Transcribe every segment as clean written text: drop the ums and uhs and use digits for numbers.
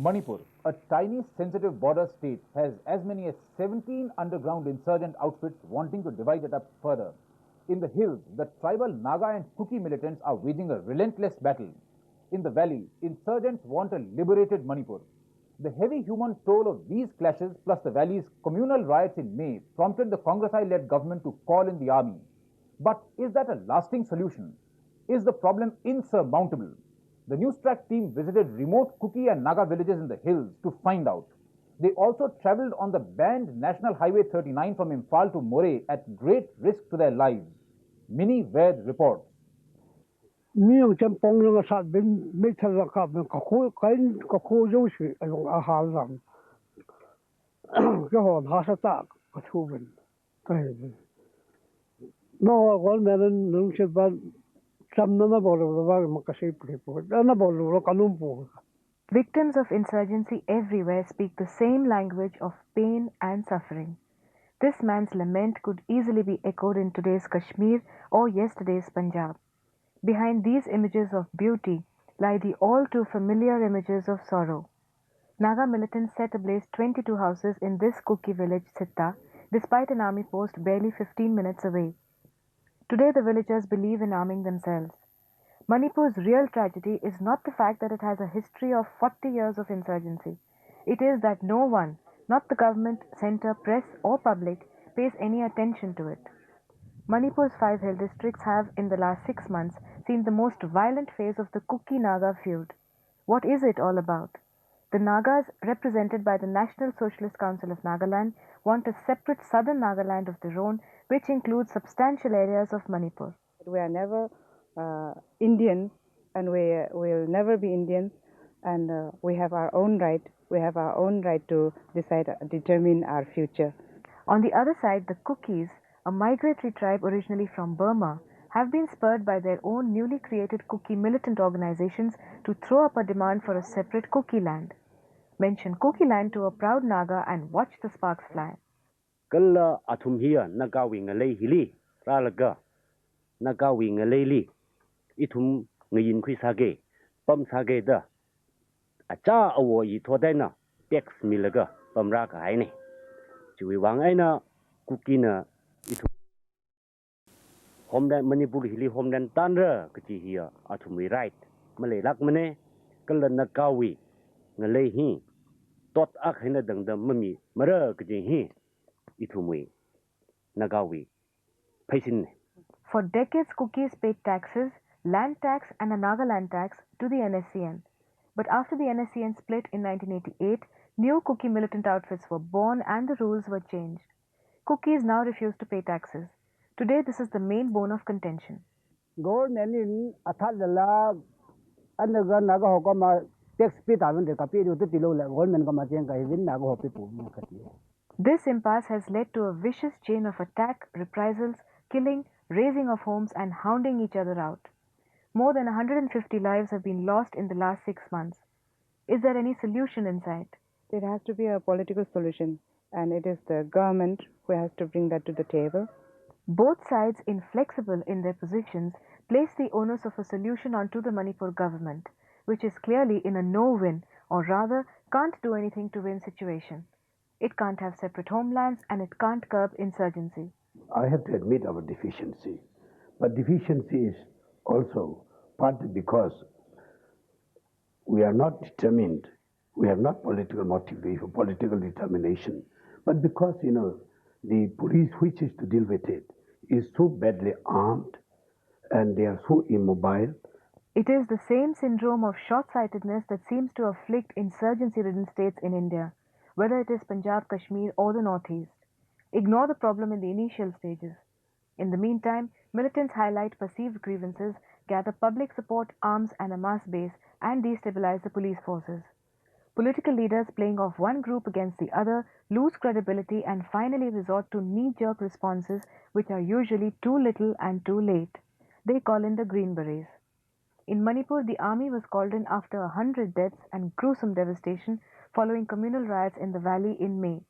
Manipur, a tiny sensitive border state, has as many as 17 underground insurgent outfits wanting to divide it up further. In the hills, the tribal Naga and Kuki militants are waging a relentless battle. In the valley, insurgents want a liberated Manipur. The heavy human toll of these clashes, plus the valley's communal riots in May, prompted the Congress-led government to call in the army. But is that a lasting solution? Is the problem insurmountable? The news track team visited remote Kuki and Naga villages in the hills to find out. They also travelled on the banned National Highway 39 from Imphal to Moreh at great risk to their lives. Mini Ved reports. Miêu chân phong lưng sát bên mấy thằng là cặp cái khô dấu sự ở hà làm cái hòn hà sát tạ cái thu bên cái nó còn mấy lần nung sẽ ban trăm năm bảo là bao mà cái gì bự nó bảo là kanum bự. Victims of insurgency everywhere speak the same language of pain and suffering. This man's lament could easily be echoed in today's Kashmir or yesterday's Punjab. Behind these images of beauty lie the all too familiar images of sorrow. Naga militants set ablaze 22 houses in this Kuki village, Sita, despite an army post barely 15 minutes away. Today the villagers believe in arming themselves. Manipur's real tragedy is not the fact that it has a history of 40 years of insurgency. It is that no one, not the government, centre, press or public, pays any attention to it. Manipur's 5 hill districts have, in the last 6 months, seen the most violent phase of the Kuki-Naga feud. What is it all about? The Nagas, represented by the National Socialist Council of Nagaland, want a separate southern Nagaland of their own, which includes substantial areas of Manipur. We are never Indians, and we will never be Indians, and we have our own right. We have our own right to determine our future. On the other side, the Kukis, a migratory tribe originally from Burma, have been spurred by their own newly created Kuki militant organizations to throw up a demand for a separate Kuki land. Mention Kuki land to a proud Naga and watch the sparks fly. Kala atum hiya nagawi ngalay hili ralaga nagawi ngalay li itum ngayin kui sage pam sage da acha awo yi thodai na tax milaga pamra ka hai ne chui wang ai na Kuki na itum homeland Manipur hili homeland tanra kachi hiya atum wi right malay lak mane kala nagawi ngalay hi tot ak hina dangdam mami mara kachi hi itumwe nagawi paisin. For decades, Kukis paid taxes, land tax and a Nagaland tax to the NSCN. But after the NSCN split in 1988, new Kuki militant outfits were born and the rules were changed. Kukis now refuse to pay taxes. Today, this is the main bone of contention. Government in Athalala anaga naga hokama tax pay tavan de kapi to tilo government kama chen kai win naga hopi pu kati. This impasse has led to a vicious chain of attack, reprisals, killing, razing of homes and hounding each other out. More than 150 lives have been lost in the last 6 months. Is there any solution in sight? There has to be a political solution, and it is the government who has to bring that to the table. Both sides, inflexible in their positions, place the onus of a solution onto the Manipur government, which is clearly in a no-win, or rather can't do anything to win situation. It can't have separate homelands and it can't curb insurgency. I have to admit our deficiency, but deficiency is also partly because we are not determined, we have not political motivation, political determination, but because, the police which is to deal with it is so badly armed and they are so immobile. It is the same syndrome of short-sightedness that seems to afflict insurgency-ridden states in India, whether it is Punjab, Kashmir or the Northeast. Ignore the problem in the initial stages. In the meantime, militants highlight perceived grievances, gather public support, arms and a mass base, and destabilize the police forces. Political leaders playing off one group against the other lose credibility and finally resort to knee-jerk responses which are usually too little and too late. They call in the Green Berets. In Manipur, the army was called in after 100 deaths and gruesome devastation following communal riots in the valley in May.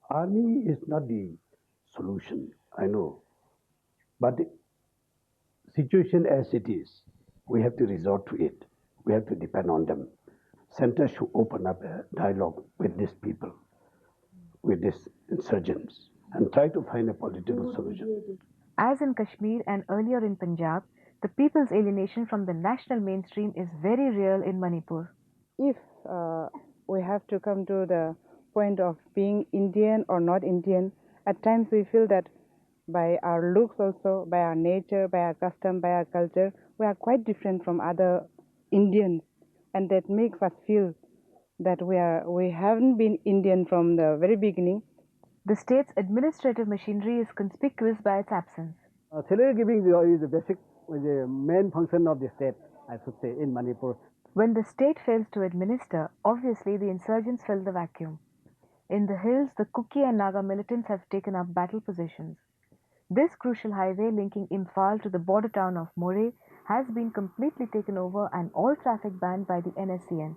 Army is not the solution, I know. But the situation as it is, we have to resort to it. We have to depend on them. center should open up a dialogue with these people, with these insurgents, and try to find a political solution. As in Kashmir and earlier in Punjab, the people's alienation from the national mainstream is very real in Manipur. If we have to come to the point of being Indian or not Indian, at times we feel that by our looks also, by our nature, by our custom, by our culture, we are quite different from other Indians, and that makes us feel that we haven't been Indian from the very beginning. The state's administrative machinery is conspicuous by its absence. Salary giving is the basic, the main function of the state, I should say, in Manipur. When the state fails to administer, obviously the insurgents fill the vacuum. In the hills, the Kuki and Naga militants have taken up battle positions. This crucial highway linking Imphal to the border town of Moreh has been completely taken over and all traffic banned by the NSCN.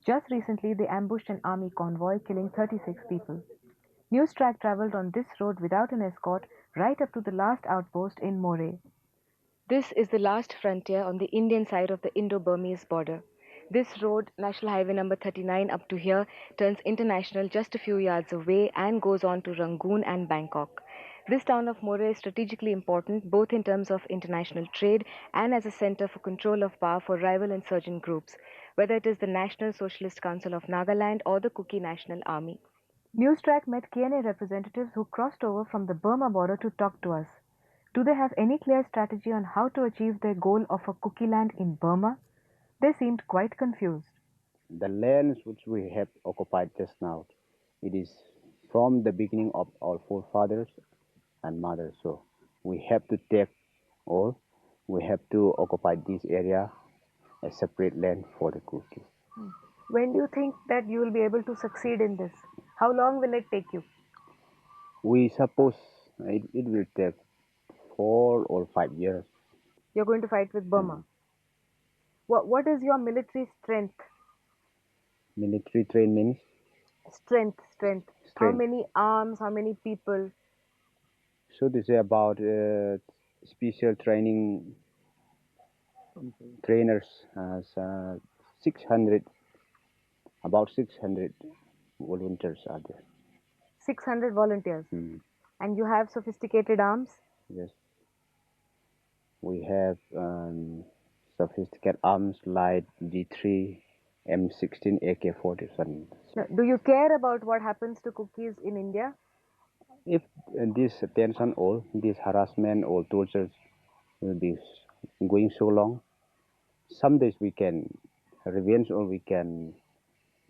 Just recently, they ambushed an army convoy, killing 36 people. News track travelled on this road without an escort right up to the last outpost in Moreh. This is the last frontier on the Indian side of the Indo-Burmese border. This road, National Highway number 39 up to here, turns international just a few yards away and goes on to Rangoon and Bangkok. This town of Moreh is strategically important both in terms of international trade and as a center for control of power for rival insurgent groups, whether it is the National Socialist Council of Nagaland or the Kuki National Army. Newstrack met KNA representatives who crossed over from the Burma border to talk to us. Do they have any clear strategy on how to achieve their goal of a Kuki land in Burma? They seemed quite confused. The lands which we have occupied just now, it is from the beginning of our forefathers and mothers. So we have to take or we have to occupy this area, a separate land for the Kuki. When do you think that you will be able to succeed in this? How long will it take you? We suppose it will take 4 or 5 years. You're going to fight with Burma. What is your military strength? Military train means Strength. How Strength. many arms? How many people? so this is about special training trainers as 600 about 600 volunteers are there. 600 volunteers. Mm. And you have sophisticated arms? Yes, we have sophisticated arms like G3, M16, AK-47. Now, do you care about what happens to cookies in India? If this tension or this harassment or torture will be going so long, some days we can revenge or we can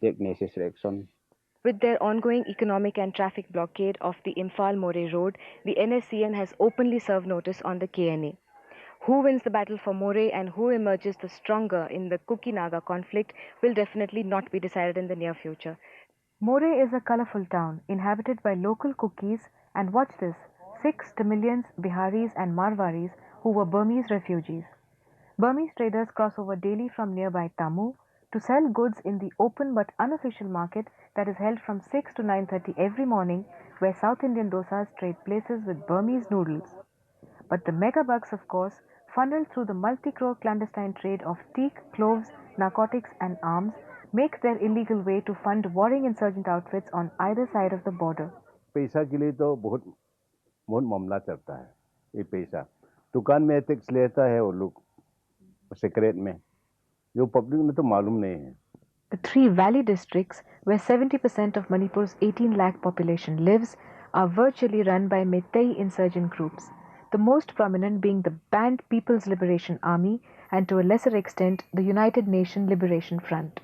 take necessary action. With their ongoing economic and traffic blockade of the Imphal-Moreh road, the NSCN has openly served notice on the KNA. Who wins the battle for Moreh and who emerges the stronger in the Kuki-Naga conflict will definitely not be decided in the near future. Moreh is a colorful town inhabited by local Kukis and watch this, 6 Tamilians, Biharis and Marwaris who were Burmese refugees. Burmese traders cross over daily from nearby Tamu to sell goods in the open but unofficial market that is held from 6 to 9:30 every morning, where South Indian dosas trade places with Burmese noodles. But the megabucks, of course, funneled through the multi-crore clandestine trade of teak, cloves, narcotics and arms, make their illegal way to fund warring insurgent outfits on either side of the border. पैसा के लिए तो बहुत बहुत मामला चलता है ये पैसा दुकान में टैक्स लेता है वो लोग सीक्रेट में जो पब्लिक में तो मालूम नहीं है. The three valley districts, where 70% of Manipur's 18 lakh population lives, are virtually run by Meitei insurgent groups, the most prominent being the Banned People's Liberation Army and to a lesser extent the United Nation Liberation Front.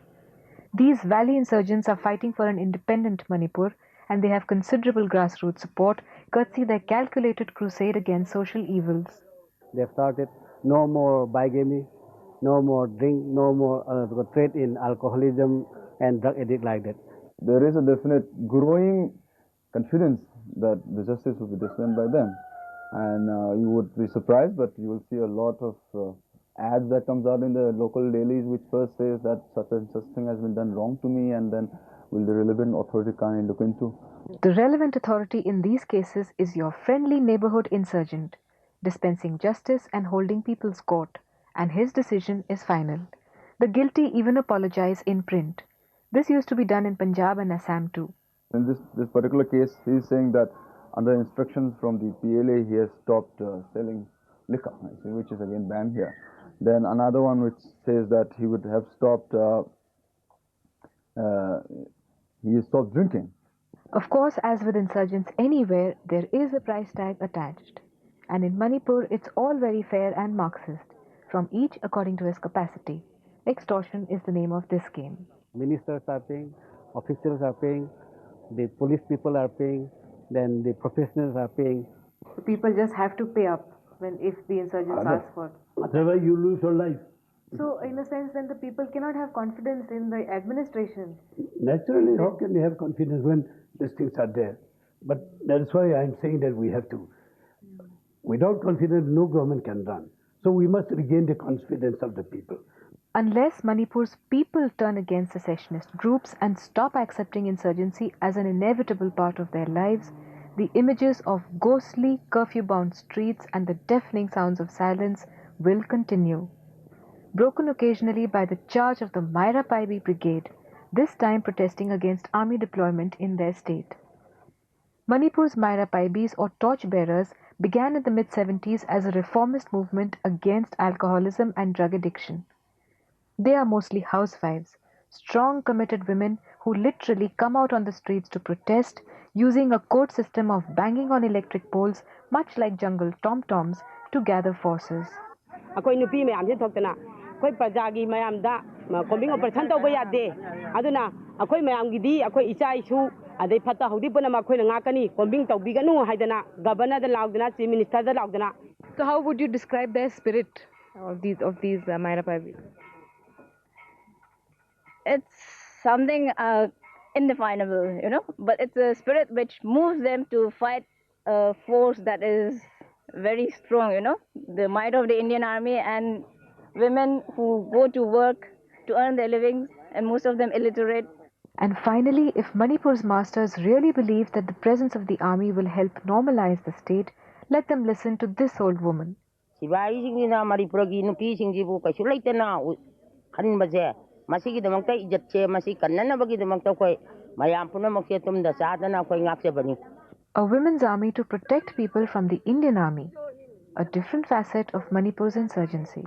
These valley insurgents are fighting for an independent Manipur and they have considerable grassroots support courtesy their calculated crusade against social evils. They started no more bigamy, no more drink, no more trade in alcoholism and drug addict like that. There is a definite growing confidence that the justice will be dispensed by them. And you would be surprised, but you will see a lot of ads that comes out in the local dailies which first says that such and such thing has been done wrong to me, and then will the relevant authority kind of look into. The relevant authority in these cases is your friendly neighborhood insurgent, dispensing justice and holding people's court, and his decision is final. The guilty even apologize in print. This used to be done in Punjab and Assam too. In this particular case, he is saying that under instructions from the PLA, he has stopped selling liquor, which is again banned here. Then another one which says that he would have stopped, he has stopped drinking. Of course, as with insurgents anywhere, there is a price tag attached. And in Manipur, it's all very fair and Marxist, from each according to his capacity. Extortion is the name of this game. Ministers are paying, officials are paying, the police people are paying, then the professionals are paying. People just have to pay up if the insurgents ask for. Otherwise, you lose your life. So, in a sense, then the people cannot have confidence in the administration. Naturally, how can they have confidence when these things are there? But that's why I'm saying that we have to. Without confidence, no government can run. So we must regain the confidence of the people. Unless Manipur's people turn against secessionist groups and stop accepting insurgency as an inevitable part of their lives, the images of ghostly, curfew-bound streets and the deafening sounds of silence will continue. Broken occasionally by the charge of the Myra Paibi Brigade, this time protesting against army deployment in their state. Manipur's Myra Paibis or torchbearers began in the mid-70s as a reformist movement against alcoholism and drug addiction. They are mostly housewives, strong, committed women who literally come out on the streets to protest using a code system of banging on electric poles, much like jungle tom-toms, to gather forces. ꯑꯩꯈꯣꯏ ꯄ꯭ꯔꯖꯥꯒꯤ ꯃꯌꯥꯝꯗ combing operation ꯇꯧꯕ ꯌꯥꯗꯦ ꯑꯗꯨꯅ ꯑꯩꯈꯣꯏ ꯃꯌꯥꯝꯒꯤꯗꯤ ꯑꯩꯈꯣꯏ ꯏꯆꯥ ꯏꯁꯨ ꯑꯗꯩ ꯐꯠꯇ ꯍꯥꯎꯊꯤ ꯄꯨꯝꯅꯃꯛ ꯑꯩꯈꯣꯏꯅ ꯉꯥꯛꯀꯅꯤ ꯀꯣꯝꯕꯤꯡ ꯇꯧꯕꯤꯒꯅꯨ ꯍꯥꯏꯗꯅ ꯒꯕꯔꯅꯔꯗ ꯂꯥꯎꯗꯅ chief ꯃꯤꯅꯤꯁꯇꯔꯗ ꯂꯥꯎꯗꯅ. So how would you describe their spirit of these Myra Paibis? It's something indefinable, but it's a spirit which moves them to fight a force that is very strong, the might of the Indian Army and women who go to work to earn their livings, and most of them illiterate. And finally, if Manipur's masters really believe that the presence of the army will help normalize the state, let them listen to this old woman. 시바이싱이나 마리프라기 누피싱지부 그슈 레이테나 칸바제 마시기드막타 이jet체 마시 간나나바기드막타 코이 마얌 푸나막세 tumda 사다나 코이 ngakse바니. A women's army to protect people from the Indian army, a different facet of Manipur's insurgency.